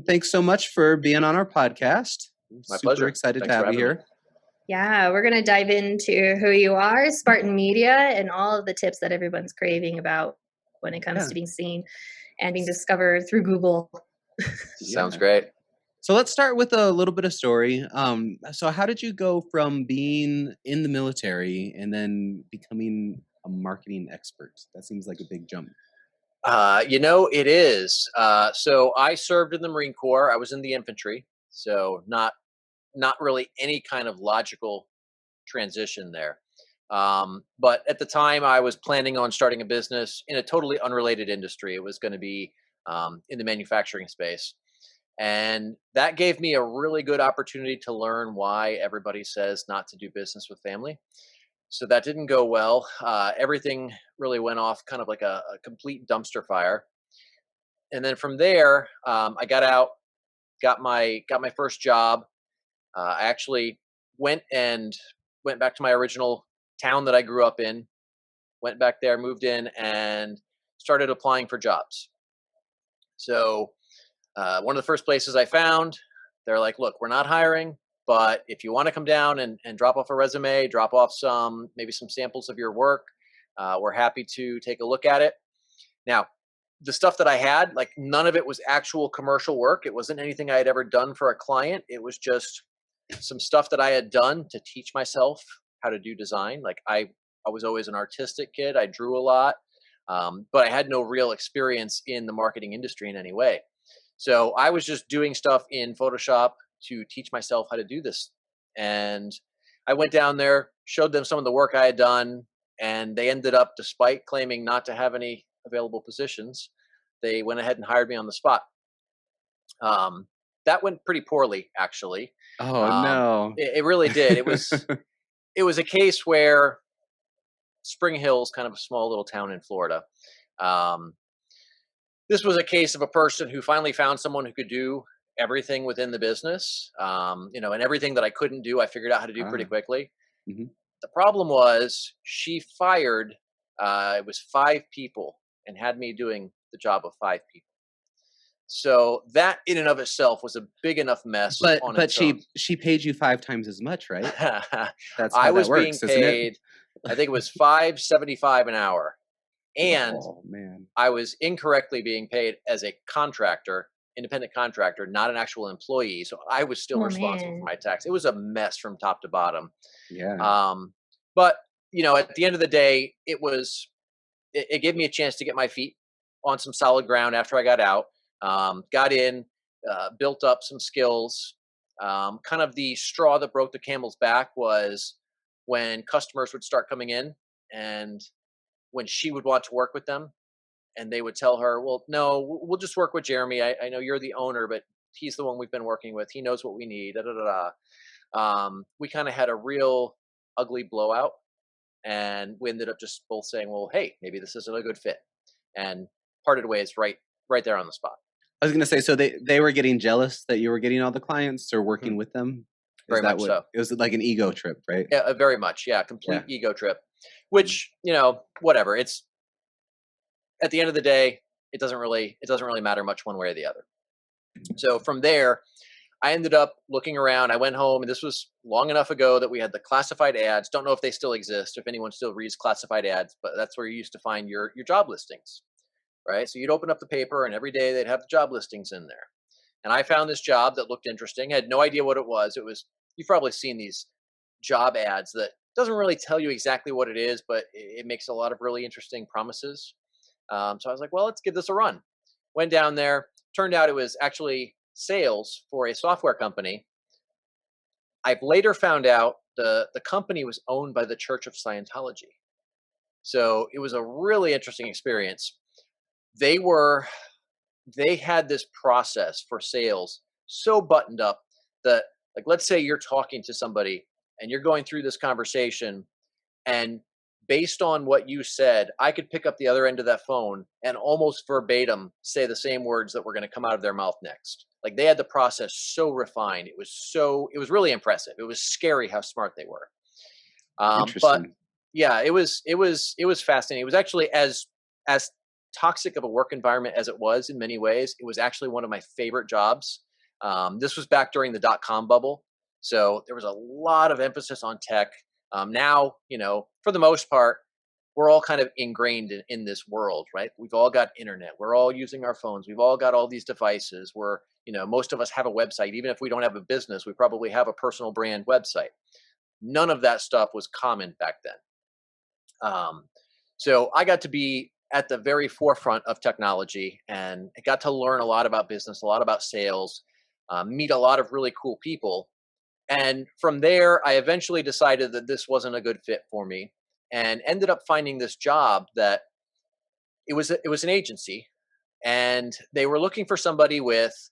thanks so much for being on our podcast. My pleasure. Super excited Thanks to have you here. Yeah, we're going to dive into who you are, Spartan Media, and all of the tips that everyone's craving about when it comes to being seen and being discovered through Google. Sounds great. So let's start with a little bit of story. So how did you go from being in the military and then becoming a marketing expert? That seems like a big jump. It is. So I served in the Marine Corps. I was in the infantry, so not really any kind of logical transition there. But at the time, I was planning on starting a business in a totally unrelated industry. It was going to be in the manufacturing space. And that gave me a really good opportunity to learn why everybody says not to do business with family. So that didn't go well. Everything really went off kind of like a complete dumpster fire. And then from there, I got out, got my first job. I actually went back to my original town that I grew up in, went back there, moved in, and started applying for jobs. So one of the first places I found, they're like, look, we're not hiring, but if you want to come down and drop off a resume, drop off maybe some samples of your work, we're happy to take a look at it. Now, the stuff that I had, like none of it was actual commercial work. It wasn't anything I had ever done for a client. It was just some stuff that I had done to teach myself how to do design. Like I was always an artistic kid. I drew a lot, but I had no real experience in the marketing industry in any way. So I was just doing stuff in Photoshop to teach myself how to do this. And I went down there, showed them some of the work I had done, and they ended up, despite claiming not to have any available positions, they went ahead and hired me on the spot. That went pretty poorly, actually. Oh, no. It really did. It was a case where Spring Hill is kind of a small little town in Florida. This was a case of a person who finally found someone who could do everything within the business, and everything that I couldn't do, I figured out how to do pretty quickly. Mm-hmm. The problem was she fired, it was 5 people and had me doing the job of 5 people. So that in and of itself was a big enough mess. But she paid you 5 times as much, right? That's how I was being paid. I think it was $5.75 an hour. And I was incorrectly being paid as a contractor, independent contractor, not an actual employee. So I was still responsible for my tax. It was a mess from top to bottom. Yeah. But at the end of the day, it gave me a chance to get my feet on some solid ground after I got out. Got in, built up some skills. Kind of the straw that broke the camel's back was when customers would start coming in, and when she would want to work with them, and they would tell her, well, no, we'll just work with Jeremy. I know you're the owner, but he's the one we've been working with. He knows what we need. We kind of had a real ugly blowout, and we ended up just both saying, well, hey, maybe this isn't a good fit, and parted ways right there on the spot. I was going to say, so they were getting jealous that you were getting all the clients or working with them? Very much so. It was like an ego trip, right? Yeah, very much. Yeah, complete ego trip. Which, whatever. It's at the end of the day, it doesn't really matter much one way or the other. So from there, I ended up looking around. I went home, and this was long enough ago that we had the classified ads. Don't know if they still exist, if anyone still reads classified ads, but that's where you used to find your job listings, right? So you'd open up the paper, and every day they'd have the job listings in there. And I found this job that looked interesting. I had no idea what it was. You've probably seen these job ads that doesn't really tell you exactly what it is, but it makes a lot of really interesting promises. So I was like, well, let's give this a run. Went down there. Turned out it was actually sales for a software company. I've later found out the company was owned by the Church of Scientology. So it was a really interesting experience. They had this process for sales so buttoned up that, like, let's say you're talking to somebody and you're going through this conversation, and based on what you said, I could pick up the other end of that phone and almost verbatim say the same words that were going to come out of their mouth next. Like, they had the process so refined. It was really impressive. It was scary how smart they were. But yeah, it was fascinating. It was actually as toxic of a work environment as it was in many ways, it was actually one of my favorite jobs. This was back during the dot-com bubble. So there was a lot of emphasis on tech. Now, for the most part, we're all kind of ingrained in this world, right? We've all got internet. We're all using our phones. We've all got all these devices where, most of us have a website. Even if we don't have a business, we probably have a personal brand website. None of that stuff was common back then. So I got to be at the very forefront of technology, and I got to learn a lot about business, a lot about sales, meet a lot of really cool people. And from there, I eventually decided that this wasn't a good fit for me, and ended up finding this job that it was an agency, and they were looking for somebody with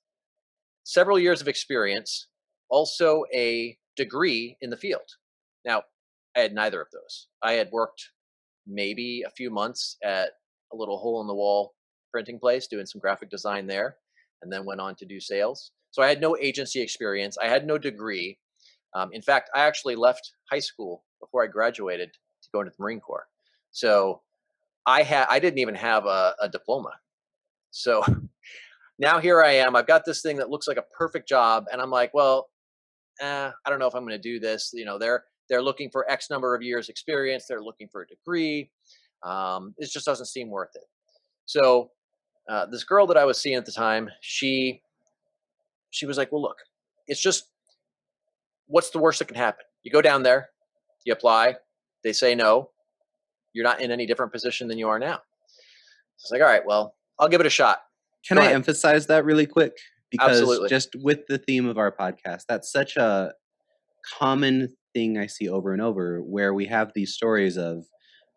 several years of experience, also a degree in the field. Now, I had neither of those. I had worked maybe a few months at a little hole in the wall printing place doing some graphic design there, and then went on to do sales. So I had no agency experience. I had no degree. In fact, I actually left high school before I graduated to go into the Marine Corps. So I didn't even have a diploma. So now here I am. I've got this thing that looks like a perfect job, and I'm like, well, I don't know if I'm going to do this. They're looking for X number of years experience. They're looking for a degree. It just doesn't seem worth it. So this girl that I was seeing at the time, she was like, well, look, it's just, what's the worst that can happen? You go down there, you apply, they say no, you're not in any different position than you are now. So it's like, all right, well, I'll give it a shot. Can I emphasize that really quick? Because Absolutely. just with the theme of our podcast, that's such a common thing I see over and over, where we have these stories of,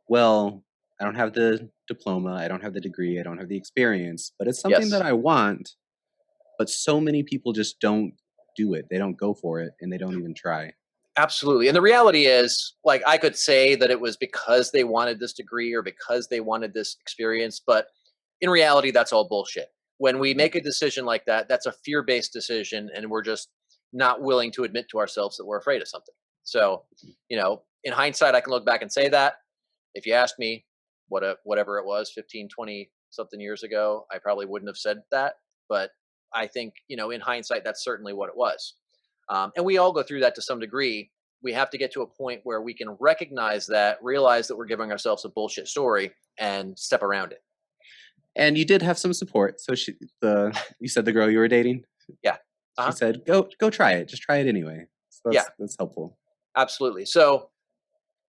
well, I don't have the diploma, I don't have the degree, I don't have the experience, but it's something that I want. But so many people just don't do it. They don't go for it, and they don't even try. Absolutely. And the reality is, like, I could say that it was because they wanted this degree or because they wanted this experience, but in reality, that's all bullshit. When we make a decision like that, that's a fear-based decision, and we're just not willing to admit to ourselves that we're afraid of something. So, in hindsight, I can look back and say that. If you asked me whatever it was, 15, 20 something years ago, I probably wouldn't have said that. But I think, in hindsight, that's certainly what it was. And we all go through that to some degree. We have to get to a point where we can recognize that, realize that we're giving ourselves a bullshit story, and step around it. And you did have some support. So you said the girl you were dating? Yeah. She said, go try it. Just try it anyway. So that's helpful. Absolutely. So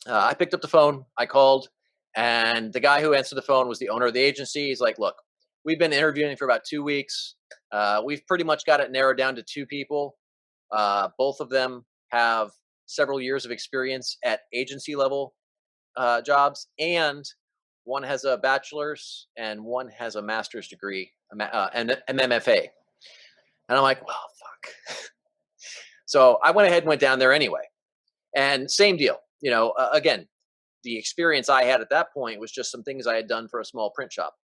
I picked up the phone, I called, and the guy who answered the phone was the owner of the agency. He's like, look, we've been interviewing for about 2 weeks. We've pretty much got it narrowed down to 2 people. Both of them have several years of experience at agency level jobs, and one has a bachelor's and one has a master's degree, and an MFA. And I'm like, well, fuck. So I went ahead and went down there anyway. And same deal. Again, the experience I had at that point was just some things I had done for a small print shop.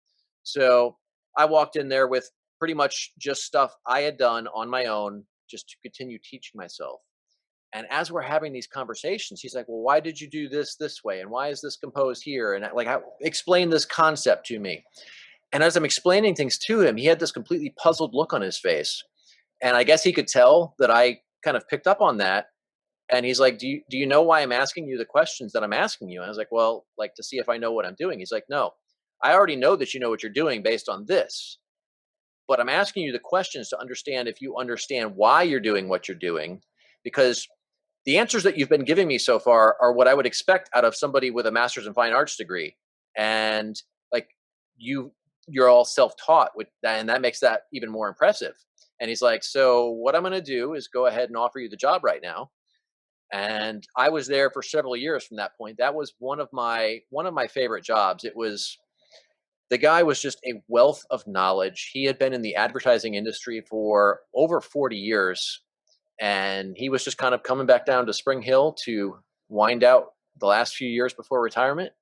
So I walked in there with pretty much just stuff I had done on my own, just to continue teaching myself. And as we're having these conversations, he's like, well, why did you do this way? And why is this composed here? And explain this concept to me. And as I'm explaining things to him, he had this completely puzzled look on his face. And I guess he could tell that I kind of picked up on that. And he's like, do you know why I'm asking you the questions that I'm asking you? And I was like, well, like, to see if I know what I'm doing. He's like, no, I already know that you know what you're doing based on this. But I'm asking you the questions to understand if you understand why you're doing what you're doing, because the answers that you've been giving me so far are what I would expect out of somebody with a master's in fine arts degree. And like, you're all self-taught with that, and that makes that even more impressive. And he's like, so what I'm going to do is go ahead and offer you the job right now. And I was there for several years from that point. That was one of my favorite jobs. The guy was just a wealth of knowledge. He had been in the advertising industry for over 40 years. And he was just kind of coming back down to Spring Hill to wind out the last few years before retirement.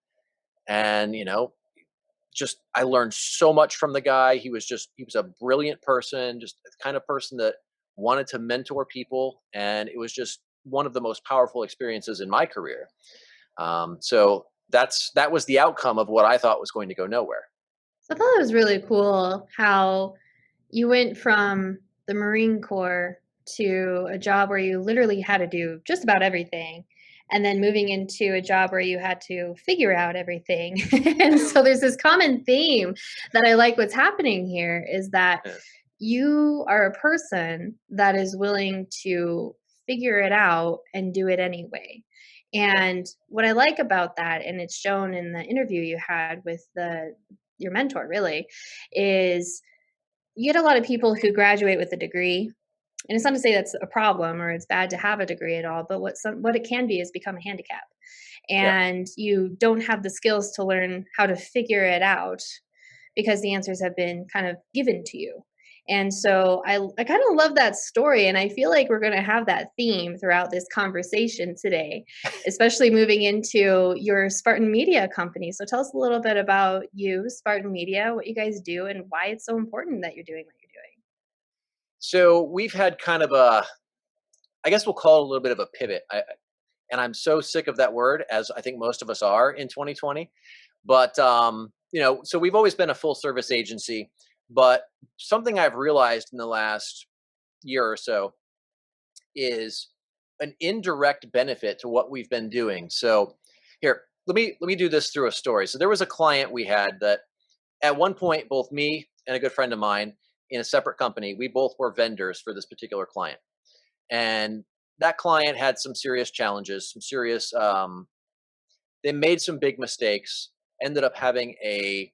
And, I learned so much from the guy. He was a brilliant person, just the kind of person that wanted to mentor people. And it was just one of the most powerful experiences in my career. So that was the outcome of what I thought was going to go nowhere. So I thought it was really cool how you went from the Marine Corps to a job where you literally had to do just about everything, and then moving into a job where you had to figure out everything. And so there's this common theme that I like what's happening here is that Yeah. you are a person that is willing to figure it out and do it anyway. And what I like about that, and it's shown in the interview you had with the your mentor really, is you get a lot of people who graduate with a degree, and it's not to say that's a problem or it's bad to have a degree at all, but what it can be is become a handicap, Yeah. and you don't have the skills to learn how to figure it out because the answers have been kind of given to you. And so I kind of love that story. And I feel like we're going to have that theme throughout this conversation today, especially moving into your Spartan Media company. So tell us a little bit about you, Spartan Media, what you guys do, and why it's so important that you're doing what you're doing. So we've had kind of a, I guess we'll call it a little bit of a pivot. And I'm so sick of that word, as I think most of us are in 2020. But so we've always been a full service agency. But something I've realized in the last year or so is an indirect benefit to what we've been doing. So here, let me do this through a story. So there was a client we had that at one point, both me and a good friend of mine in a separate company, we both were vendors for this particular client. And that client had some serious challenges, some serious they made some big mistakes, ended up having a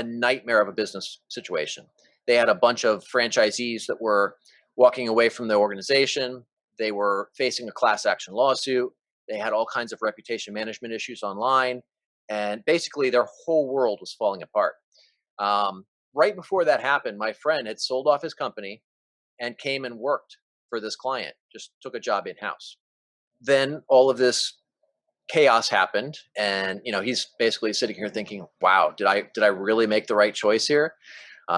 nightmare of a business situation. They had a bunch of franchisees that were walking away from the organization. They were facing a class action lawsuit. They had all kinds of reputation management issues online. And basically, their whole world was falling apart. Right before that happened, my friend had sold off his company and came and worked for this client, just took a job in house. Then all of this chaos happened, and he's basically sitting here thinking, wow, did I really make the right choice here?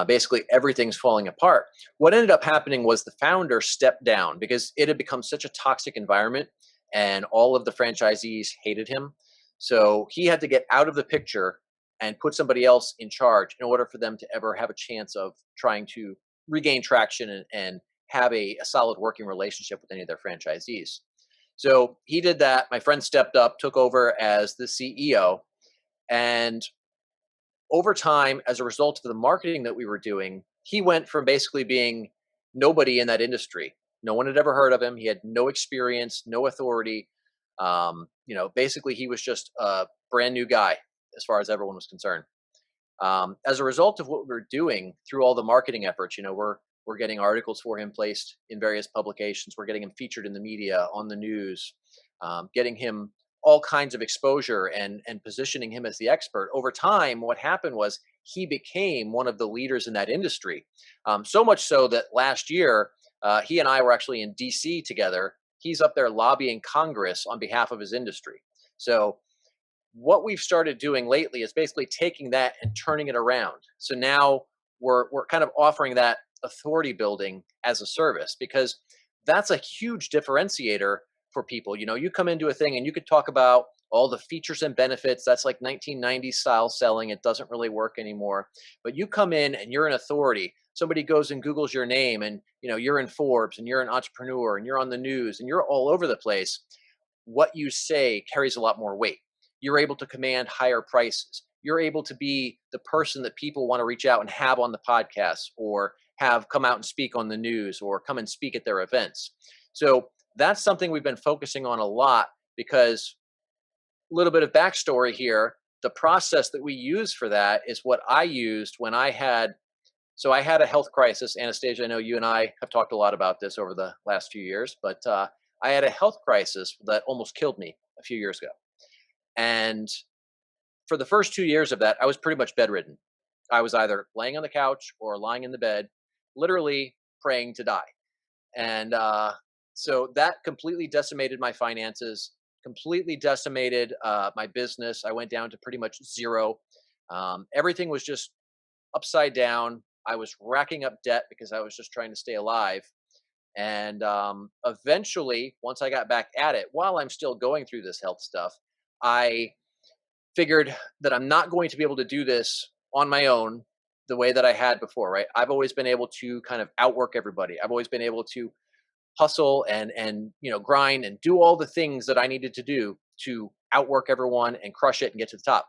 Basically everything's falling apart. What ended up happening was the founder stepped down because it had become such a toxic environment and all of the franchisees hated him. So he had to get out of the picture and put somebody else in charge in order for them to ever have a chance of trying to regain traction and have a solid working relationship with any of their franchisees. So he did that. My friend stepped up, took over as the CEO. And over time, as a result of the marketing that we were doing, he went from basically being nobody in that industry. No one had ever heard of him. He had no experience, no authority. Basically, he was just a brand new guy as far as everyone was concerned. As a result of what we were doing through all the marketing efforts, we're getting articles for him placed in various publications. We're getting him featured in the media, on the news, getting him all kinds of exposure and positioning him as the expert. Over time, what happened was he became one of the leaders in that industry. So much so that last year, he and I were actually in DC together. He's up there lobbying Congress on behalf of his industry. So what we've started doing lately is basically taking that and turning it around. So now we're kind of offering that authority building as a service, because that's a huge differentiator for people. You come into a thing and you could talk about all the features and benefits. That's like 1990s style selling. It doesn't really work anymore. But you come in and you're an authority. Somebody goes and Googles your name, and you're in Forbes and you're an entrepreneur and you're on the news and you're all over the place. What you say carries a lot more weight. You're able to command higher prices. You're able to be the person that people want to reach out and have on the podcast, or have come out and speak on the news, or come and speak at their events. So that's something we've been focusing on a lot, because a little bit of backstory here, the process that we use for that is what I used when I had a health crisis. Anastasia, I know you and I have talked a lot about this over the last few years, but I had a health crisis that almost killed me a few years ago. And for the first 2 years of that, I was pretty much bedridden. I was either laying on the couch or lying in the bed, literally praying to die. And so that completely decimated my finances, completely decimated my business. I went down to pretty much zero. Everything was just upside down. I was racking up debt because I was just trying to stay alive. And eventually, once I got back at it, while I'm still going through this health stuff, I figured that I'm not going to be able to do this on my own the way that I had before, right? I've always been able to kind of outwork everybody. I've always been able to hustle and grind and do all the things that I needed to do to outwork everyone and crush it and get to the top.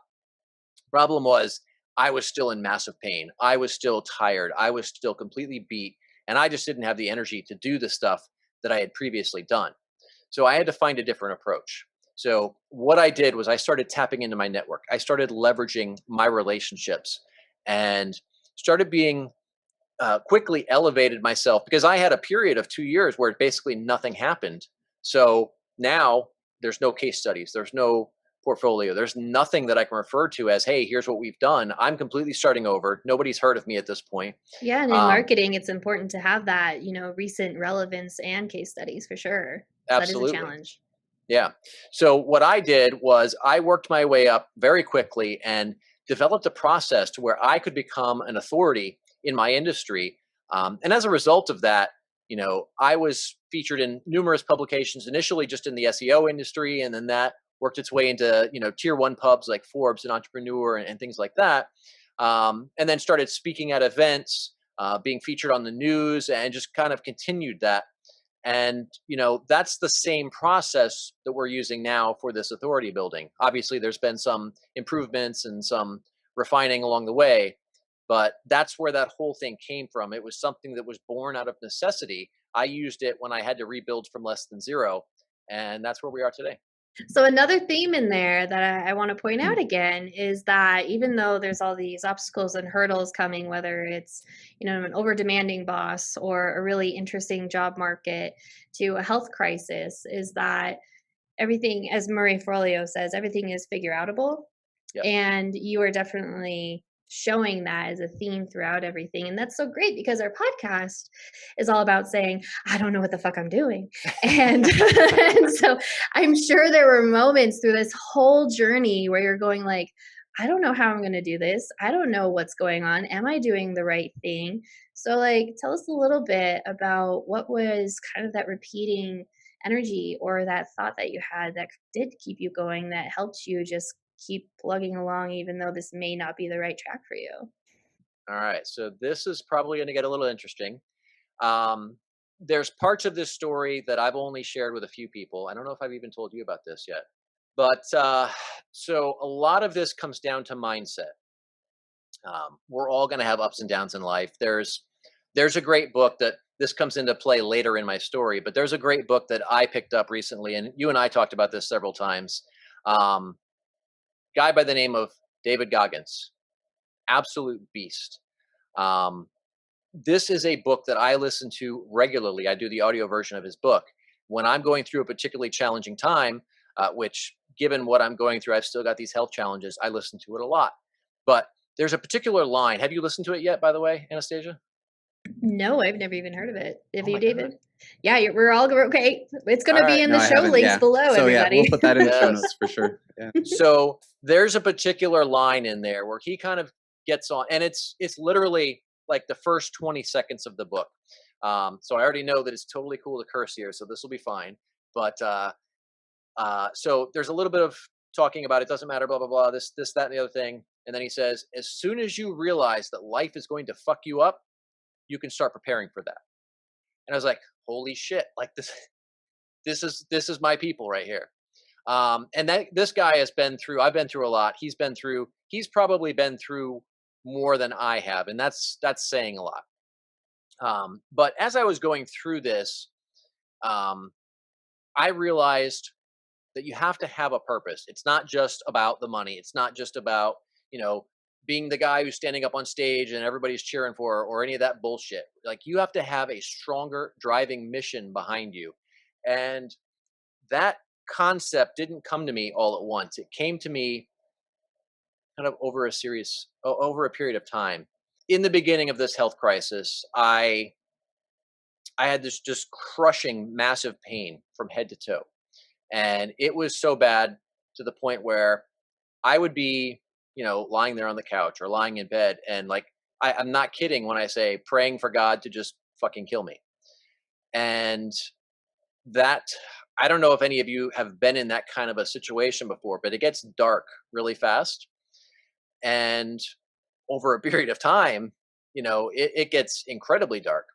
Problem was, I was still in massive pain. I was still tired. I was still completely beat, and I just didn't have the energy to do the stuff that I had previously done. So I had to find a different approach. So what I did was I started tapping into my network. I started leveraging my relationships and started being quickly elevated myself, because I had a period of 2 years where basically nothing happened. So now there's no case studies, there's no portfolio, there's nothing that I can refer to as, hey, here's what we've done. I'm completely starting over. Nobody's heard of me at this point. Yeah, and in Um, marketing, it's important to have that, recent relevance and case studies for sure. So that is a absolutely. challenge. Yeah. So what I did was I worked my way up very quickly and developed a process to where I could become an authority in my industry. And as a result of that, I was featured in numerous publications, initially just in the SEO industry, and then that worked its way into, tier one pubs like Forbes and Entrepreneur and things like that. And then started speaking at events, being featured on the news, and just kind of continued that. And, that's the same process that we're using now for this authority building. Obviously, there's been some improvements and some refining along the way, but that's where that whole thing came from. It was something that was born out of necessity. I used it when I had to rebuild from less than zero, and that's where we are today. So another theme in there that I want to point Hmm. out again is that even though there's all these obstacles and hurdles coming, whether it's an over demanding boss or a really interesting job market to a health crisis, is that everything, as Murray Forleo says, everything is figure outable. Yes. And you are definitely showing that as a theme throughout everything. And that's so great because our podcast is all about saying, I don't know what the fuck I'm doing. And, and so I'm sure there were moments through this whole journey where you're going like, I don't know how I'm going to do this. I don't know what's going on. Am I doing the right thing? So like tell us a little bit about what was kind of that repeating energy or that thought that you had that did keep you going, that helped you just keep plugging along even though this may not be the right track for you. All right. So this is probably going to get a little interesting. Um, there's parts of this story that I've only shared with a few people. I don't know if I've even told you about this yet. But so a lot of this comes down to mindset. We're all going to have ups and downs in life. There's a great book that this comes into play later in my story, but there's a great book that I picked up recently, and you and I talked about this several times. Um, Guy by the name of David Goggins, absolute beast. Um, this is a book that I listen to regularly. I do the audio version of his book when I'm going through a particularly challenging time, which, given what I'm going through, I've still got these health challenges. I listen to it a lot. But there's a particular line. Have you listened to it yet, by the way, Anastasia? No, I've never even heard of it. Have Oh you, my God. David? Yeah, we're all okay. It's going All to be right. in No, the I show haven't. links Yeah. below, So yeah, we'll everybody. put that in the show Yes. notes for sure. Yeah. So there's a particular line in there where he kind of gets on, and it's literally like the first 20 seconds of the book. So I already know that it's totally cool to curse here, so this will be fine. But so there's a little bit of talking about it doesn't matter, blah blah blah, this that and the other thing, and then he says, as soon as you realize that life is going to fuck you up, you can start preparing for that. And I was like, holy shit, like this is my people right here. And that this guy has been through, I've been through a lot. He's probably been through more than I have. And that's saying a lot. But as I was going through this, um, I realized that you have to have a purpose. It's not just about the money. It's not just about, you know, being the guy who's standing up on stage and everybody's cheering for, or any of that bullshit. Like, you have to have a stronger driving mission behind you. And that concept didn't come to me all at once. It came to me kind of over a period of time. In the beginning of this health crisis, I had this just crushing massive pain from head to toe. And it was so bad to the point where I would be, lying there on the couch or lying in bed, and like, I'm not kidding when I say praying for God to just fucking kill me. And that, I don't know if any of you have been in that kind of a situation before, but it gets dark really fast. And over a period of time, it gets incredibly dark.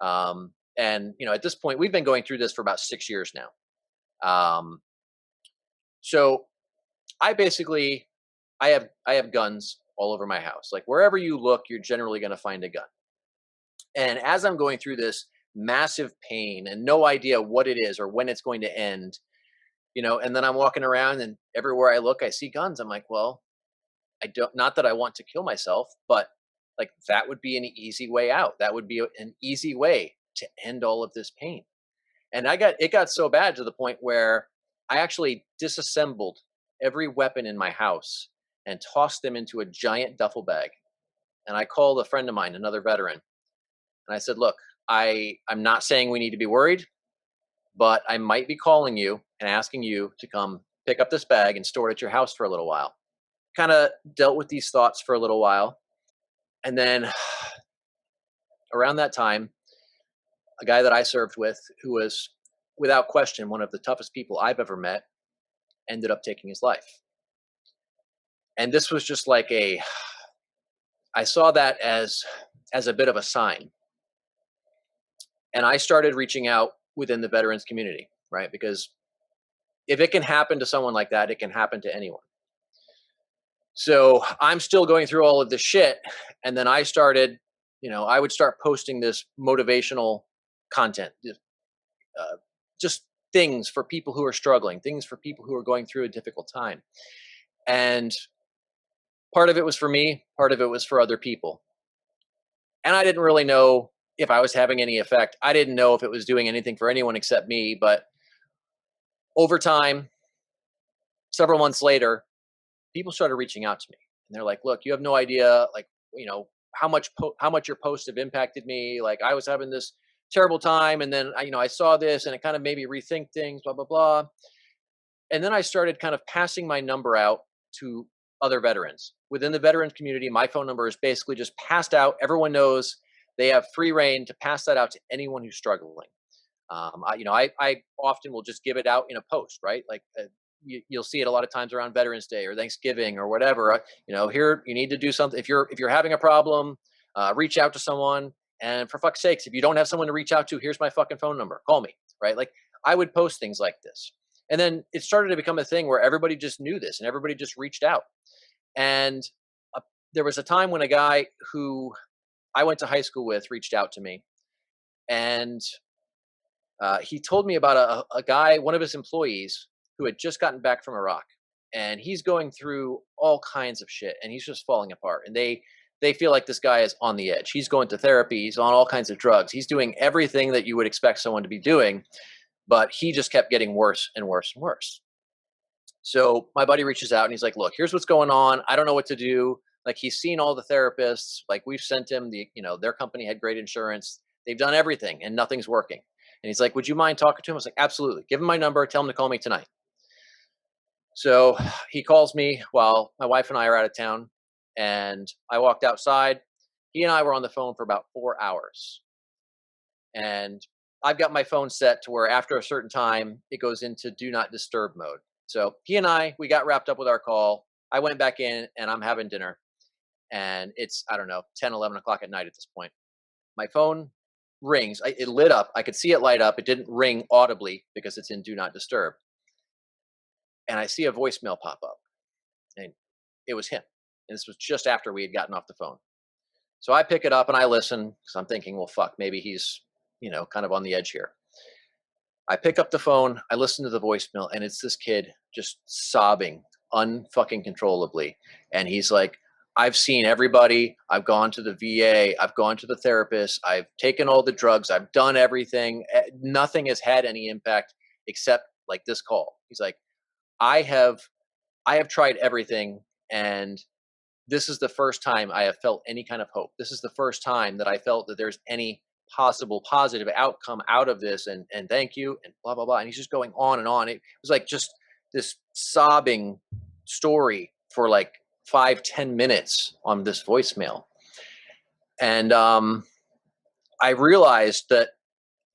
And at this point, we've been going through this for about 6 years now. So I basically, I have guns all over my house. Like wherever you look, you're generally going to find a gun. And as I'm going through this massive pain and no idea what it is or when it's going to end, and then I'm walking around and everywhere I look, I see guns. I'm like, well, not that I want to kill myself, but like that would be an easy way out. That would be an easy way to end all of this pain. And it got so bad to the point where I actually disassembled every weapon in my house and tossed them into a giant duffel bag. And I called a friend of mine, another veteran, and I said, look, I'm not saying we need to be worried, but I might be calling you and asking you to come pick up this bag and store it at your house for a little while. Kind of dealt with these thoughts for a little while. And then around that time, a guy that I served with, who was without question one of the toughest people I've ever met, ended up taking his life. And this was just like I saw that as a bit of a sign. And I started reaching out within the veterans community, right? Because if it can happen to someone like that, it can happen to anyone. So I'm still going through all of this shit. And then I started, I would start posting this motivational content, just things for people who are struggling, things for people who are going through a difficult time. And part of it was for me, part of it was for other people. And I didn't really know if I was having any effect. I didn't know if it was doing anything for anyone except me. But over time, several months later, people started reaching out to me. And they're like, look, you have no idea, like, how much your posts have impacted me. Like I was having this terrible time. And then, I saw this and it kind of made me rethink things, blah, blah, blah. And then I started kind of passing my number out to other veterans. Within the veterans community, my phone number is basically just passed out. Everyone knows they have free reign to pass that out to anyone who's struggling. I often will just give it out in a post, right? Like you'll see it a lot of times around Veterans Day or Thanksgiving or whatever. Here you need to do something. If you're having a problem, reach out to someone. And for fuck's sakes, if you don't have someone to reach out to, here's my fucking phone number. Call me, right? Like I would post things like this. And then it started to become a thing where everybody just knew this and everybody just reached out. And there was a time when a guy who I went to high school with reached out to me. And he told me about a guy, one of his employees, who had just gotten back from Iraq. And he's going through all kinds of shit and he's just falling apart. And they feel like this guy is on the edge. He's going to therapy. He's on all kinds of drugs. He's doing everything that you would expect someone to be doing, but he just kept getting worse and worse and worse. So my buddy reaches out and he's like, look, here's what's going on. I don't know what to do. Like he's seen all the therapists, like we've sent him their company had great insurance. They've done everything and nothing's working. And he's like, would you mind talking to him? I was like, absolutely. Give him my number. Tell him to call me tonight. So he calls me while my wife and I are out of town. And I walked outside. He and I were on the phone for about 4 hours. And I've got my phone set to where after a certain time, it goes into do not disturb mode. So he and we got wrapped up with our call. I went back in and I'm having dinner. And it's, 10, 11 o'clock at night at this point. My phone rings. It lit up. I could see it light up. It didn't ring audibly because it's in do not disturb. And I see a voicemail pop up. And it was him. And this was just after we had gotten off the phone. So I pick it up and I listen because I'm thinking, well, fuck, maybe he's, kind of on the edge here. I pick up the phone, I listen to the voicemail, and it's this kid just sobbing unfucking controllably. And he's like, I've seen everybody. I've gone to the VA. I've gone to the therapist. I've taken all the drugs. I've done everything. Nothing has had any impact except like this call. He's like, I have tried everything, and this is the first time I have felt any kind of hope. This is the first time that I felt that there's any possible positive outcome out of this. And thank you and blah, blah, blah. And he's just going on and on. It was like just this sobbing story for like 5-10 minutes on this voicemail. And I realized that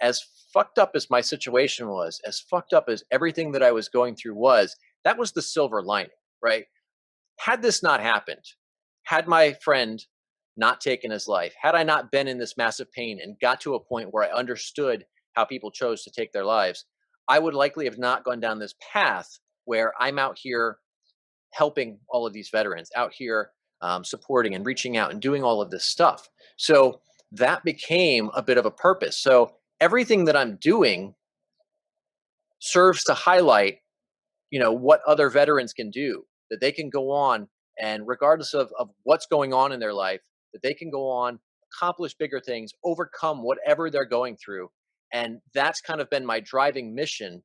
as fucked up as my situation was, as fucked up as everything that I was going through was, that was the silver lining, right? Had this not happened, had my friend not taken his life, had I not been in this massive pain and got to a point where I understood how people chose to take their lives, I would likely have not gone down this path where I'm out here helping all of these veterans, out here supporting and reaching out and doing all of this stuff. So that became a bit of a purpose. So everything that I'm doing serves to highlight, what other veterans can do, that they can go on and regardless of what's going on in their life, that they can go on, accomplish bigger things, overcome whatever they're going through. And that's kind of been my driving mission,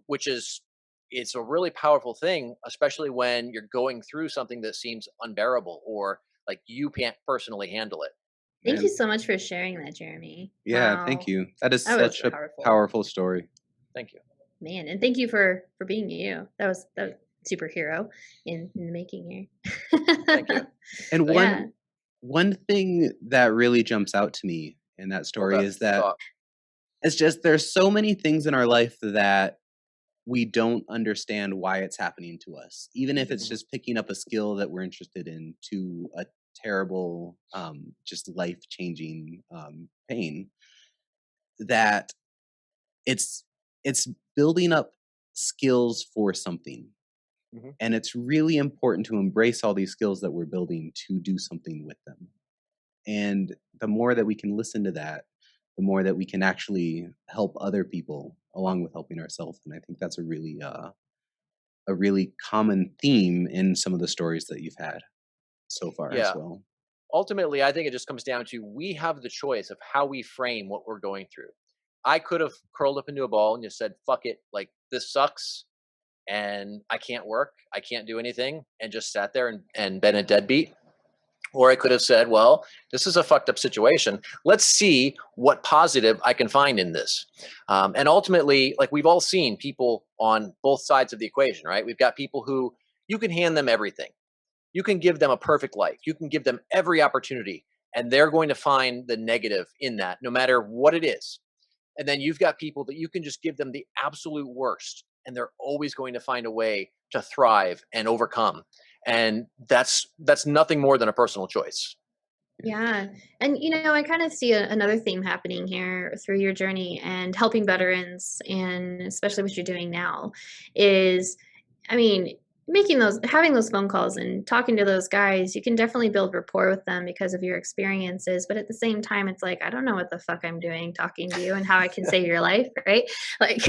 which is, it's a really powerful thing, especially when you're going through something that seems unbearable or like you can't personally handle it. Thank Man. you so much for sharing that, Jeremy. Yeah, Wow. thank you. That is That was such a powerful. powerful story. Thank you. Man, and thank you for being you. That was superhero in the making here. Thank you. And Yeah. one thing that really jumps out to me in that story is that it's just there's so many things in our life that we don't understand why it's happening to us, even if it's just picking up a skill that we're interested in to a terrible, just life-changing pain, that it's building up skills for something. And it's really important to embrace all these skills that we're building to do something with them. And the more that we can listen to that, the more that we can actually help other people along with helping ourselves. And I think that's a really common theme in some of the stories that you've had so far as well. Ultimately, I think it just comes down to we have the choice of how we frame what we're going through. I could have curled up into a ball and just said, fuck it, like this sucks and I can't work, I can't do anything, and just sat there and been a deadbeat. Or I could have said, well, this is a fucked up situation. Let's see what positive I can find in this. And ultimately, like we've all seen people on both sides of the equation, right? We've got people who you can hand them everything. You can give them a perfect life. You can give them every opportunity, and they're going to find the negative in that, no matter what it is. And then you've got people that you can just give them the absolute worst, and they're always going to find a way to thrive and overcome. And that's nothing more than a personal choice. Yeah. And, I kind of see another theme happening here through your journey and helping veterans, and especially what you're doing now is, having those phone calls and talking to those guys, you can definitely build rapport with them because of your experiences. But at the same time, it's like, I don't know what the fuck I'm doing talking to you and how I can save your life. Right. Like,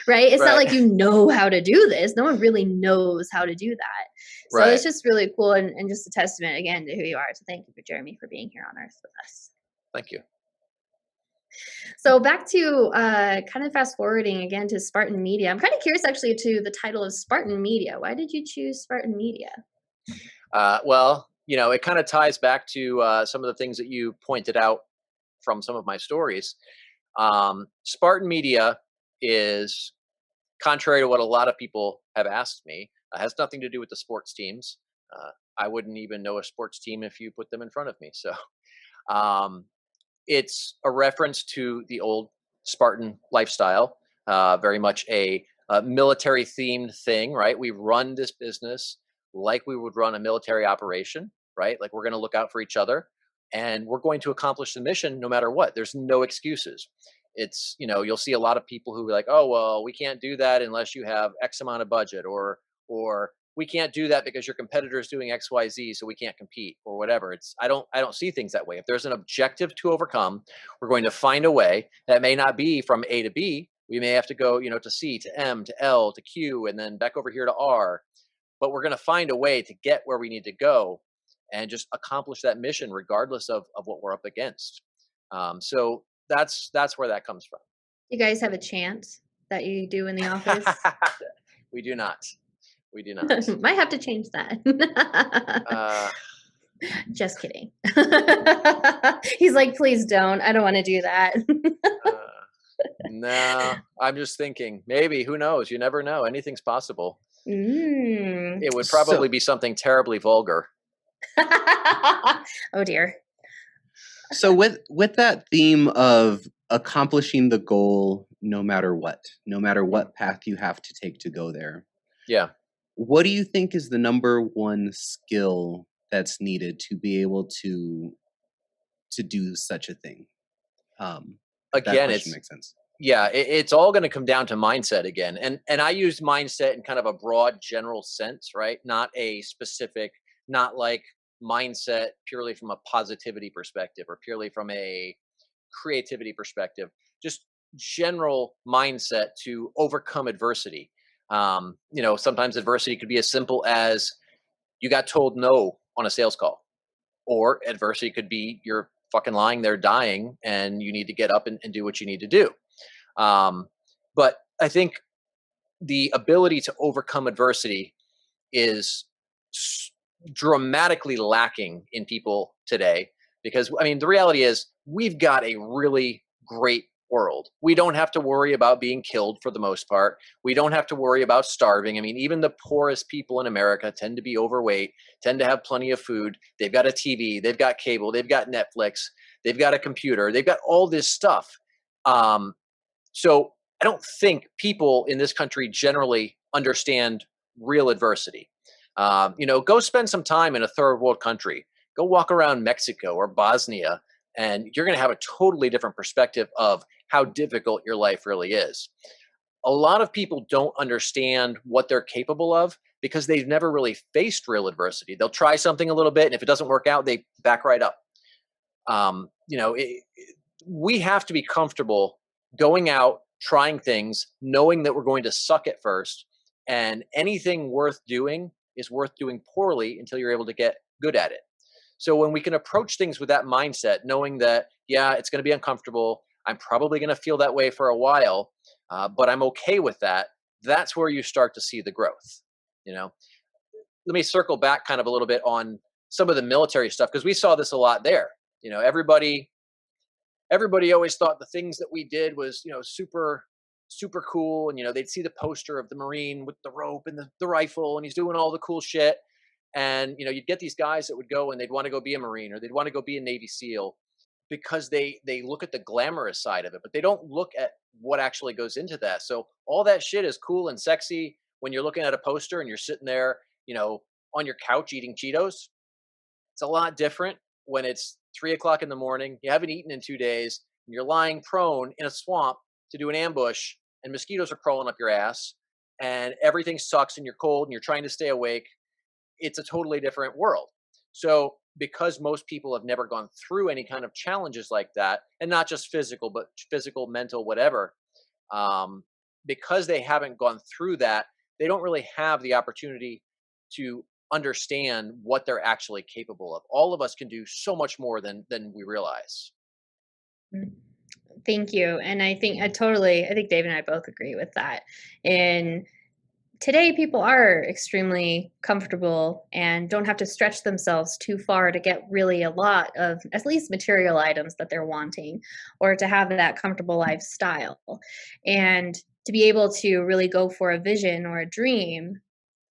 right. It's not like you know how to do this. No one really knows how to do that. So it's just really cool and just a testament again to who you are. So thank you for Jeremy for being here on Earth with us. Thank you. So back to kind of fast forwarding again to Spartan Media. I'm kind of curious actually to the title of Spartan Media. Why did you choose Spartan Media? Well, it kind of ties back to some of the things that you pointed out from some of my stories. Spartan Media is, contrary to what a lot of people have asked me, has nothing to do with the sports teams. I wouldn't even know a sports team if you put them in front of me. So it's a reference to the old Spartan lifestyle, very much a military themed thing, right? We run this business like we would run a military operation, right? Like we're going to look out for each other and we're going to accomplish the mission no matter what. There's no excuses. It's, you'll see a lot of people who are like, oh, well, we can't do that unless you have X amount of budget, or we can't do that because your competitor is doing XYZ, so we can't compete, or whatever. I don't see things that way. If there's an objective to overcome, we're going to find a way. That may not be from A to B. We may have to go, to C to M to L to Q and then back over here to R. But we're going to find a way to get where we need to go and just accomplish that mission regardless of what we're up against. So that's where that comes from. You guys have a chant that you do in the office? We do not. We do not. Might have to change that. Just kidding. He's like, please don't. I don't want to do that. No, I'm just thinking, maybe, who knows? You never know. Anything's possible. It would probably be something terribly vulgar. Oh dear. So with that theme of accomplishing the goal no matter what path you have to take to go there. Yeah. What do you think is the number one skill that's needed to be able to do such a thing? If that Again, question makes sense. yeah, it's all going to come down to mindset again. And I use mindset in kind of a broad general sense, right? Not a specific, not like mindset purely from a positivity perspective or purely from a creativity perspective, just general mindset to overcome adversity. Sometimes adversity could be as simple as you got told no on a sales call, or adversity could be you're fucking lying there dying and you need to get up and do what you need to do. But I think the ability to overcome adversity is dramatically lacking in people today, because I mean the reality is we've got a really great world. We don't have to worry about being killed for the most part. We don't have to worry about starving. I mean, even the poorest people in America tend to be overweight, tend to have plenty of food. They've got a TV, they've got cable, they've got Netflix, they've got a computer, they've got all this stuff. So I don't think people in this country generally understand real adversity. Go spend some time in a third world country. Go walk around Mexico or Bosnia, and you're going to have a totally different perspective of how difficult your life really is. A lot of people don't understand what they're capable of because they've never really faced real adversity. They'll try something a little bit, and if it doesn't work out, they back right up. We have to be comfortable going out, trying things, knowing that we're going to suck at first, and anything worth doing is worth doing poorly until you're able to get good at it. So when we can approach things with that mindset, knowing that, yeah, it's going to be uncomfortable, I'm probably going to feel that way for a while, but I'm okay with that. That's where you start to see the growth. Let me circle back kind of a little bit on some of the military stuff, because we saw this a lot there. Everybody always thought the things that we did was, super cool. And, they'd see the poster of the Marine with the rope and the rifle, and he's doing all the cool shit. And, you'd get these guys that would go and they'd want to go be a Marine, or they'd want to go be a Navy SEAL, because they look at the glamorous side of it, but they don't look at what actually goes into that. So all that shit is cool and sexy when you're looking at a poster and you're sitting there, on your couch eating Cheetos. It's a lot different when it's 3 o'clock in the morning, you haven't eaten in 2 days, and you're lying prone in a swamp to do an ambush, and mosquitoes are crawling up your ass, and everything sucks, and you're cold, and you're trying to stay awake. It's a totally different world. So because most people have never gone through any kind of challenges like that, and not just physical, but physical, mental, whatever, because they haven't gone through that, they don't really have the opportunity to understand what they're actually capable of. All of us can do so much more than we realize. Thank you. And I think I think Dave and I both agree with that. And today people are extremely comfortable and don't have to stretch themselves too far to get really a lot of at least material items that they're wanting, or to have that comfortable lifestyle. And to be able to really go for a vision or a dream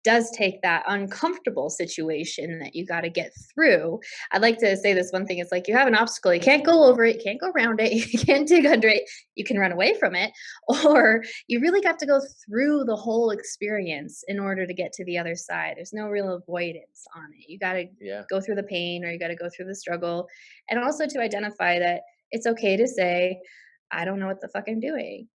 does take that uncomfortable situation that you got to get through. I'd like to say this one thing. It's like you have an obstacle. You can't go over it. You can't go around it. You can't dig under it. You can run away from it. Or you really got to go through the whole experience in order to get to the other side. There's no real avoidance on it. You got to go through the pain, or you got to go through the struggle. And also to identify that it's okay to say, I don't know what the fuck I'm doing.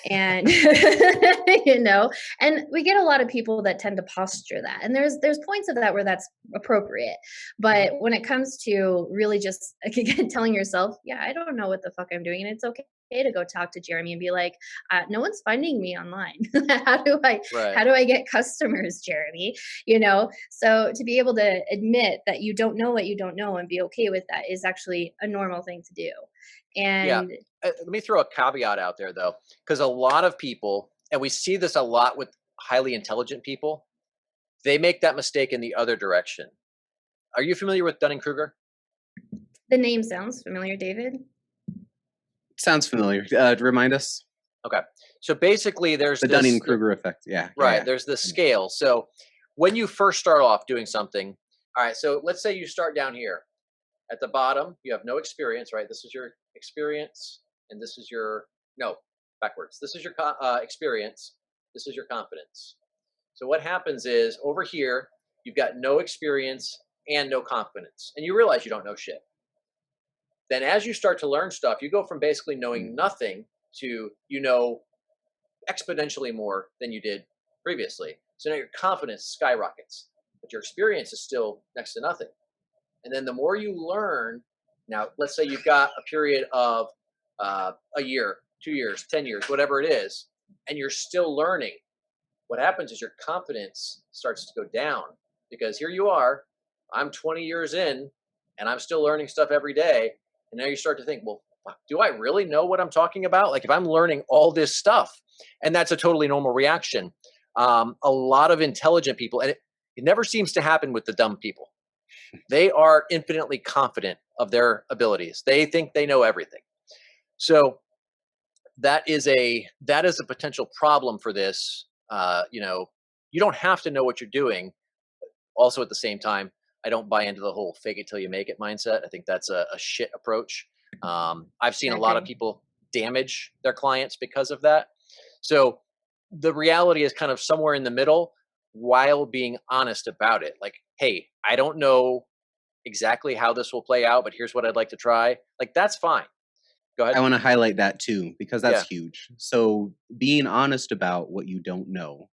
And and we get a lot of people that tend to posture that, and there's points of that where that's appropriate, but when it comes to really just again telling yourself, I don't know what the fuck I'm doing, and it's okay to go talk to Jeremy and be like, no one's finding me online. how do I get customers, Jeremy? So to be able to admit that you don't know what you don't know and be okay with that is actually a normal thing to do. And let me throw a caveat out there, though, because a lot of people, and we see this a lot with highly intelligent people, they make that mistake in the other direction. Are you familiar with Dunning-Kruger? The name sounds familiar, David. Sounds familiar. Remind us. Okay. So basically there's the Dunning-Kruger effect. Yeah. Right. Yeah. There's the scale. So when you first start off doing something, all right, so let's say you start down here. At the bottom, you have no experience, right? This is your experience, and this is your, no, backwards. This is your experience. This is your confidence. So what happens is over here, you've got no experience and no confidence. And you realize you don't know shit. Then as you start to learn stuff, you go from basically knowing nothing to exponentially more than you did previously. So now your confidence skyrockets, but your experience is still next to nothing. And then the more you learn, now let's say you've got a period of a year, 2 years, 10 years, whatever it is, and you're still learning. What happens is your confidence starts to go down because here you are, I'm 20 years in and I'm still learning stuff every day. And now you start to think, well, fuck, do I really know what I'm talking about? Like if I'm learning all this stuff, and that's a totally normal reaction. A lot of intelligent people, and it never seems to happen with the dumb people. They are infinitely confident of their abilities. They think they know everything. So that is a potential problem for this. You don't have to know what you're doing. Also, at the same time, I don't buy into the whole fake it till you make it mindset. I think that's a shit approach. I've seen a lot of people damage their clients because of that. So the reality is kind of somewhere in the middle while being honest about it. Like, hey, I don't know exactly how this will play out, but here's what I'd like to try. Like, that's fine. Go ahead. I want to highlight that too, because that's Yeah. huge. So being honest about what you don't know,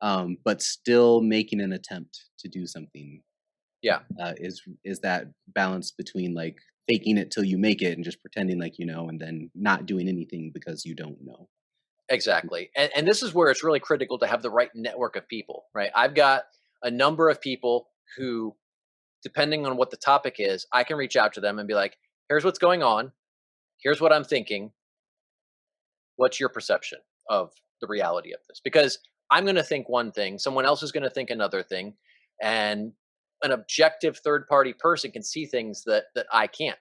but still making an attempt to do something. Yeah. Is that balance between like faking it till you make it and just pretending like you know, and then not doing anything because you don't know. Exactly. And this is where it's really critical to have the right network of people, right? I've got a number of people who, depending on what the topic is, I can reach out to them and be like, here's what's going on. Here's what I'm thinking. What's your perception of the reality of this? Because I'm going to think one thing, someone else is going to think another thing, and an objective third party person can see things that I can't.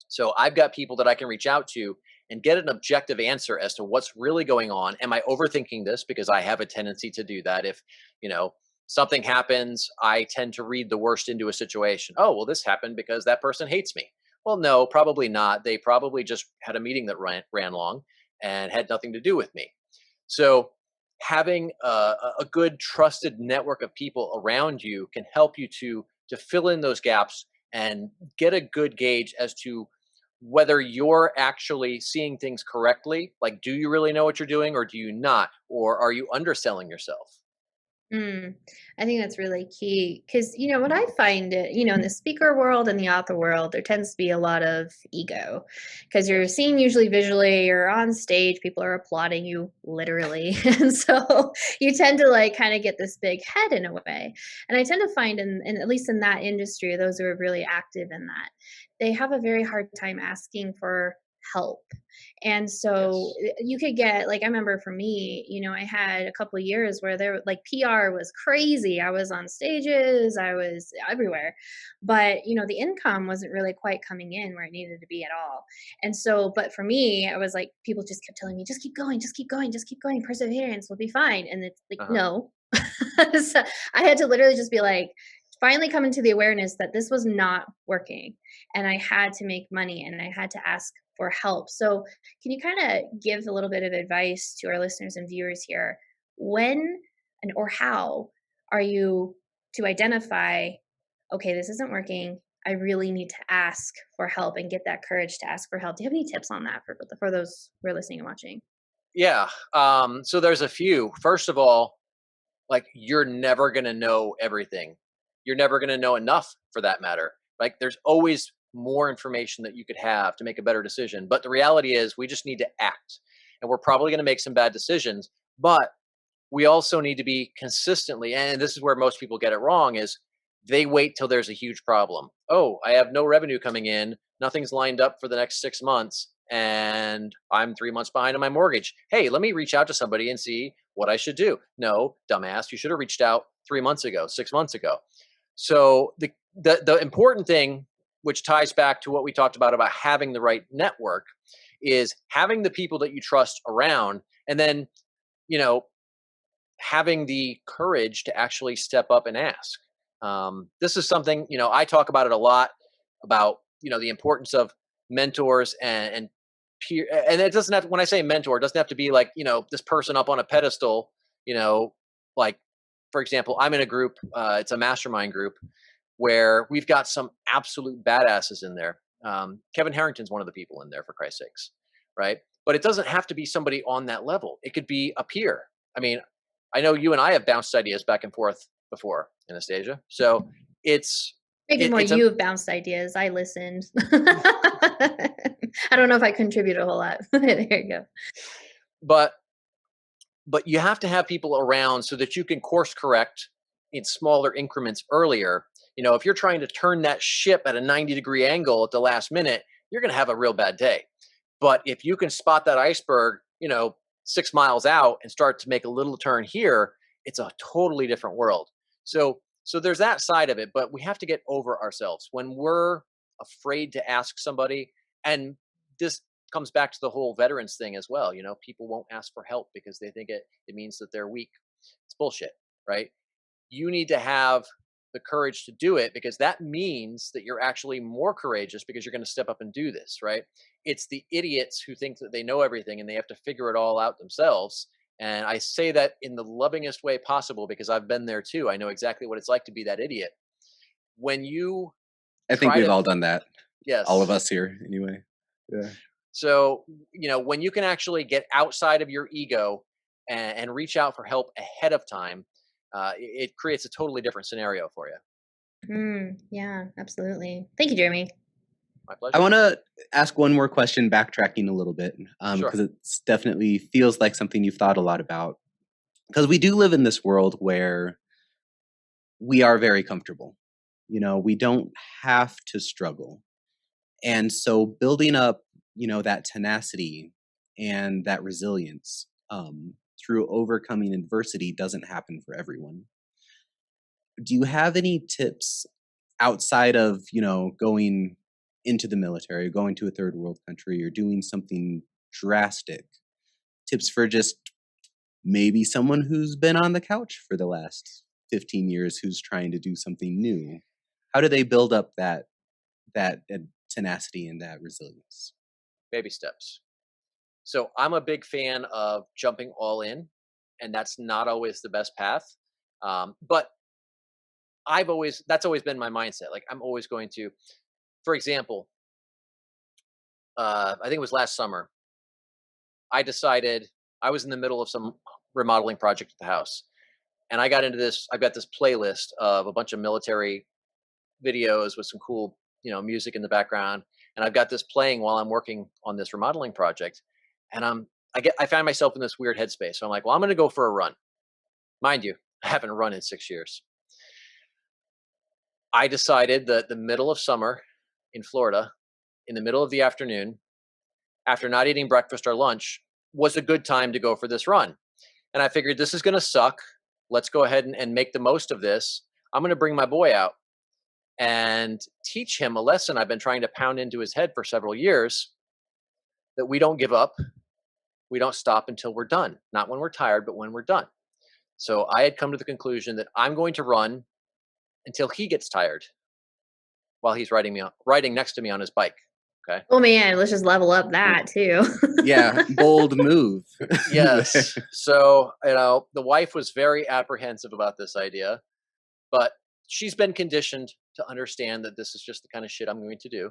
So I've got people that I can reach out to and get an objective answer as to what's really going on. Am I overthinking this? Because I have a tendency to do that. If, something happens, I tend to read the worst into a situation. Oh, well, this happened because that person hates me. Well, no, probably not. They probably just had a meeting that ran long and had nothing to do with me. So having a good trusted network of people around you can help you to fill in those gaps and get a good gauge as to whether you're actually seeing things correctly. Like, do you really know what you're doing, or do you not? Or are you underselling yourself? I think that's really key because, what I find, in the speaker world and the author world, there tends to be a lot of ego because you're seen usually visually, you're on stage, people are applauding you literally. And so you tend to like kind of get this big head in a way. And I tend to find at least in that industry, those who are really active in that, they have a very hard time asking for help. And so Yes. you could get like I remember for me, I had a couple of years where there like PR was crazy. I was on stages, I was everywhere. But, the income wasn't really quite coming in where it needed to be at all. And so, but for me, I was like people just kept telling me just keep going, just keep going, just keep going, perseverance will be fine. And it's like Uh-huh. no. So I had to literally just be like finally coming to the awareness that this was not working and I had to make money and I had to ask for help. So, can you kind of give a little bit of advice to our listeners and viewers here? When and or how are you to identify, okay, this isn't working. I really need to ask for help and get that courage to ask for help. Do you have any tips on that for those who are listening and watching? Yeah. So there's a few. First of all, like, you're never going to know everything. You're never going to know enough, for that matter. Like, there's always more information that you could have to make a better decision. But the reality is we just need to act, and we're probably going to make some bad decisions, but we also need to be consistently, and this is where most people get it wrong, is they wait till there's a huge problem. Oh, I have no revenue coming in, nothing's lined up for the next 6 months, and I'm 3 months behind on my mortgage. Hey, let me reach out to somebody and see what I should do. No, dumbass, you should have reached out 3 months ago, 6 months ago. So the important thing, which ties back to what we talked about having the right network, is having the people that you trust around, and then, you know, having the courage to actually step up and ask. This is something, I talk about it a lot, about, the importance of mentors and peer. And it doesn't have, when I say mentor, it doesn't have to be like, this person up on a pedestal, like, for example, I'm in a group, it's a mastermind group, where we've got some absolute badasses in there. Kevin Harrington's one of the people in there, for Christ's sakes, right? But it doesn't have to be somebody on that level. It could be a peer. I mean, I know you and I have bounced ideas back and forth before, Anastasia. So it's Maybe more it's a you have bounced ideas. I listened. I don't know if I contribute a whole lot. There you go. but you have to have people around so that you can course correct in smaller increments earlier. You know, if you're trying to turn that ship at a 90-degree angle at the last minute, you're going to have a real bad day. But if you can spot that iceberg, 6 miles out and start to make a little turn here, it's a totally different world. So there's that side of it, but we have to get over ourselves when we're afraid to ask somebody. And this comes back to the whole veterans thing as well. People won't ask for help because they think it means that they're weak. It's bullshit, right? You need to have the courage to do it, because that means that you're actually more courageous, because you're going to step up and do this, right? It's the idiots who think that they know everything and they have to figure it all out themselves. And I say that in the lovingest way possible, because I've been there too. I know exactly what it's like to be that idiot. When you I think try we've to, all done that. yes, All of us here, anyway. Yeah. So, when you can actually get outside of your ego and reach out for help ahead of time, it creates a totally different scenario for you. Yeah, absolutely. Thank you, Jeremy. My I pleasure. want to ask one more question, backtracking a little bit, Sure. because it's definitely feels like something you've thought a lot about. Because we do live in this world where we are very comfortable. We don't have to struggle. And so building up, that tenacity and that resilience through overcoming adversity doesn't happen for everyone. Do you have any tips outside of, going into the military, going to a third world country, or doing something drastic? Tips for just maybe someone who's been on the couch for the last 15 years who's trying to do something new? How do they build up that tenacity and that resilience? Baby steps. So I'm a big fan of jumping all in, and that's not always the best path. But that's always been my mindset. Like, I'm always going to, for example, I think it was last summer, I decided I was in the middle of some remodeling project at the house. And I've got this playlist of a bunch of military videos with some cool, music in the background. And I've got this playing while I'm working on this remodeling project. And I find myself in this weird headspace. So I'm like, well, I'm going to go for a run. Mind you, I haven't run in 6 years. I decided that the middle of summer in Florida, in the middle of the afternoon, after not eating breakfast or lunch, was a good time to go for this run. And I figured, this is going to suck. Let's go ahead and make the most of this. I'm going to bring my boy out and teach him a lesson I've been trying to pound into his head for several years, that we don't give up. We don't stop until we're done. Not when we're tired, but when we're done. So I had come to the conclusion that I'm going to run until he gets tired while he's riding next to me on his bike. Okay. Oh man, let's just level up that too. Yeah, bold move. Yes. So, the wife was very apprehensive about this idea, but she's been conditioned to understand that this is just the kind of shit I'm going to do.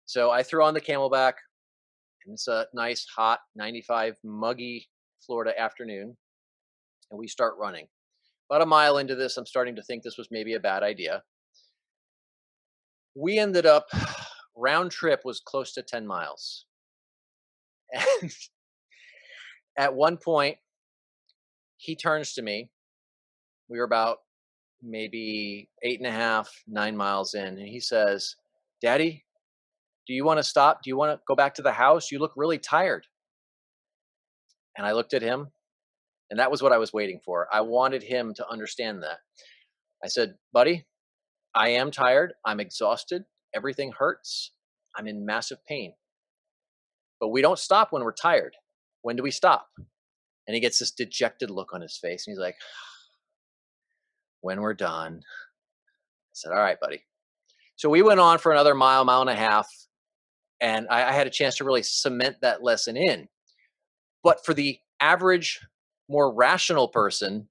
So I threw on the Camelback, and it's a nice, hot, 95, muggy Florida afternoon, and we start running. About a mile into this, I'm starting to think this was maybe a bad idea. We ended up, round trip was close to 10 miles. And at one point, he turns to me. We were about maybe 8.5, 9 miles in, and he says, "Daddy, do you want to stop? Do you want to go back to the house? You look really tired." And I looked at him, and that was what I was waiting for. I wanted him to understand that. I said, "Buddy, I am tired. I'm exhausted. Everything hurts. I'm in massive pain. But we don't stop when we're tired. When do we stop?" And he gets this dejected look on his face, and he's like, "When we're done." I said, "All right, buddy." So we went on for another mile, mile and a half, and I had a chance to really cement that lesson in. But for the average, more rational person,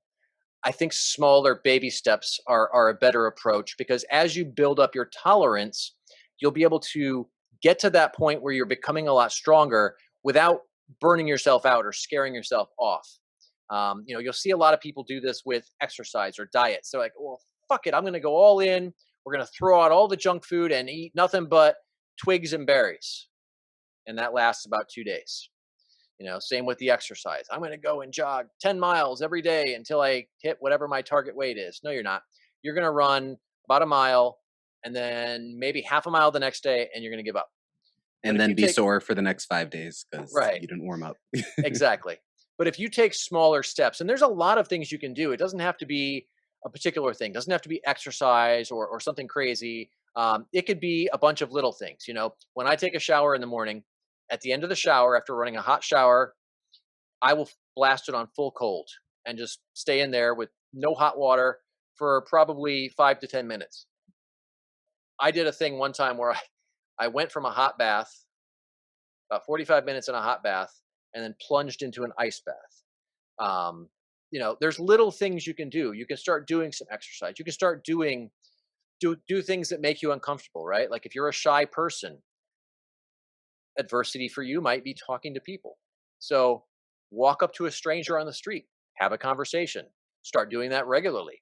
I think smaller baby steps are a better approach, because as you build up your tolerance, you'll be able to get to that point where you're becoming a lot stronger without burning yourself out or scaring yourself off. You'll see a lot of people do this with exercise or diets. They're like, well, fuck it, I'm going to go all in. We're going to throw out all the junk food and eat nothing but twigs and berries. And that lasts about 2 days. Same with the exercise. I'm going to go and jog 10 miles every day until I hit whatever my target weight is. No, you're not. You're going to run about a mile and then maybe half a mile the next day, and you're going to give up. And then be sore for the next 5 days because right, you didn't warm up. Exactly. But if you take smaller steps, and there's a lot of things you can do, it doesn't have to be a particular thing. It doesn't have to be exercise or something crazy. It could be a bunch of little things. When I take a shower in the morning, at the end of the shower, after running a hot shower, I will blast it on full cold and just stay in there with no hot water for probably 5 to 10 minutes. I did a thing one time where I went from a hot bath, about 45 minutes in a hot bath, and then plunged into an ice bath. There's little things you can do. You can start doing some exercise. You can start do things that make you uncomfortable, right? Like if you're a shy person, adversity for you might be talking to people. So walk up to a stranger on the street, have a conversation, start doing that regularly.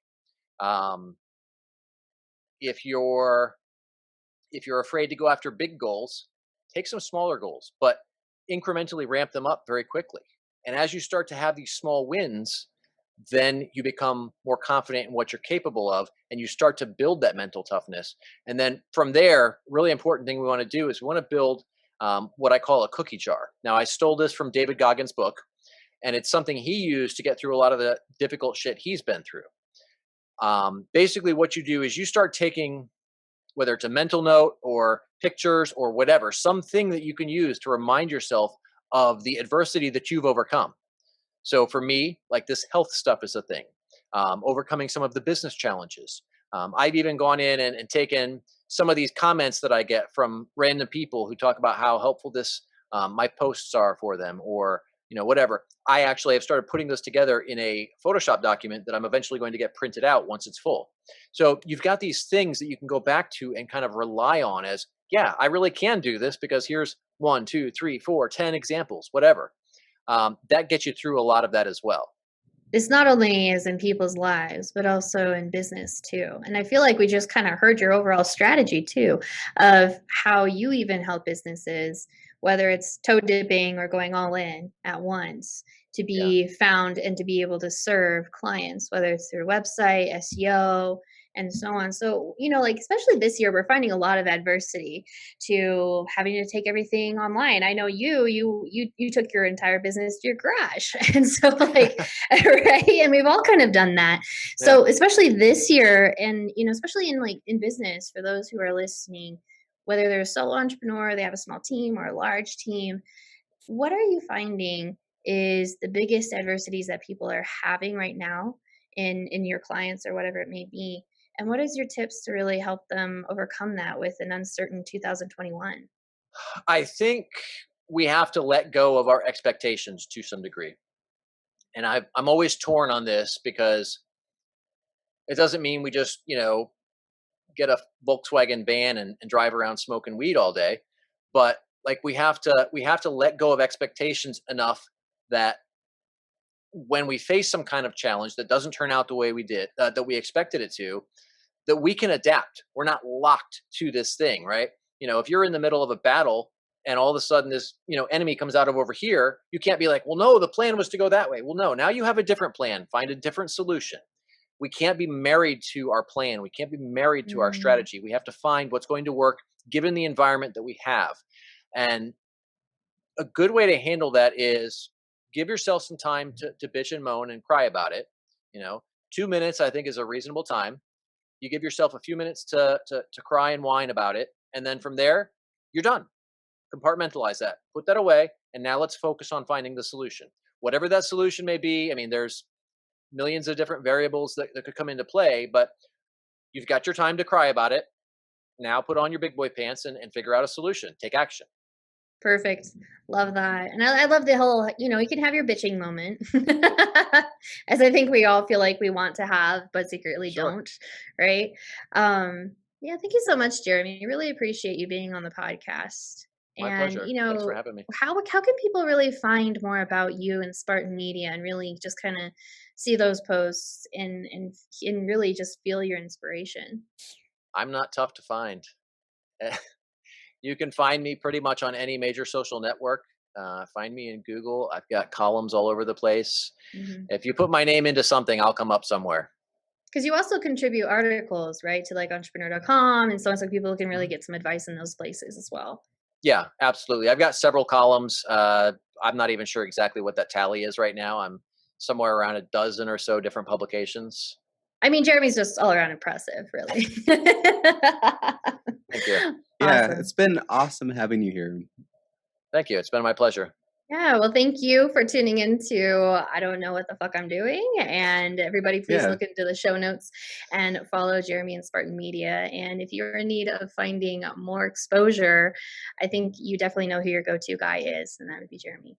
If you're afraid to go after big goals, take some smaller goals, but incrementally ramp them up very quickly. And as you start to have these small wins, then you become more confident in what you're capable of, and you start to build that mental toughness. And then from there, really important thing we want to do is we want to build what I call a cookie jar. Now, I stole this from David Goggins' book, and it's something he used to get through a lot of the difficult shit he's been through. Basically, what you do is you start taking, whether it's a mental note or pictures or whatever, something that you can use to remind yourself of the adversity that you've overcome. So for me, like this health stuff is a thing. Overcoming some of the business challenges. I've even gone in and taken some of these comments that I get from random people who talk about how helpful my posts are for them, or whatever. I actually have started putting this together in a Photoshop document that I'm eventually going to get printed out once it's full. So you've got these things that you can go back to and kind of rely on as, yeah, I really can do this because here's 1, 2, 3, 4, 10 examples, whatever. That gets you through a lot of that as well. This not only is in people's lives, but also in business too. And I feel like we just kind of heard your overall strategy too, of how you even help businesses, whether it's toe dipping or going all in at once, to Yeah. be found and to be able to serve clients, whether it's through website, SEO, and so on. So, like especially this year, we're finding a lot of adversity to having to take everything online. I know you took your entire business to your garage. And so like right, and we've all kind of done that. Yeah. So especially this year, and especially in business, for those who are listening, whether they're a solo entrepreneur, they have a small team or a large team, what are you finding is the biggest adversities that people are having right now in your clients or whatever it may be? And what is your tips to really help them overcome that with an uncertain 2021? I think we have to let go of our expectations to some degree. And I'm always torn on this, because it doesn't mean we just, get a Volkswagen van and drive around smoking weed all day. But like we have to let go of expectations enough that when we face some kind of challenge that doesn't turn out the way we did, that we expected it to, that we can adapt. We're not locked to this thing, right? If you're in the middle of a battle and all of a sudden this, enemy comes out of over here, you can't be like, well, no, the plan was to go that way. Well, no, now you have a different plan. Find a different solution. We can't be married to our plan. We can't be married to our Mm. strategy. We have to find what's going to work given the environment that we have. And a good way to handle that is give yourself some time to bitch and moan and cry about it. 2 minutes, I think, is a reasonable time. You give yourself a few minutes to cry and whine about it. And then from there, you're done. Compartmentalize that, put that away. And now let's focus on finding the solution. Whatever that solution may be. I mean, there's millions of different variables that could come into play, but you've got your time to cry about it. Now put on your big boy pants and figure out a solution. Take action. Perfect. Love that. And I love the whole, you can have your bitching moment, as I think we all feel like we want to have, but secretly Sure. don't, right? Yeah, thank you so much, Jeremy. I really appreciate you being on the podcast. My And, pleasure. Thanks for having me. how can people really find more about you and Spartan Media and really just kind of see those posts and really just feel your inspiration? I'm not tough to find. You can find me pretty much on any major social network. Find me in Google. I've got columns all over the place. Mhm. If you put my name into something, I'll come up somewhere. Because you also contribute articles, right, to like entrepreneur.com and so on, so people can really Mhm. get some advice in those places as well. Yeah, absolutely. I've got several columns. I'm not even sure exactly what that tally is right now. I'm somewhere around a dozen or so different publications. I mean, Jeremy's just all around impressive, really. Thank you. Yeah, Awesome. it's been awesome having you here. Thank you. It's been my pleasure. Yeah, well, thank you for tuning into I Don't Know What the Fuck I'm Doing. And everybody, please Yeah. look into the show notes and follow Jeremy and Spartan Media. And if you're in need of finding more exposure, I think you definitely know who your go to guy is, and that would be Jeremy.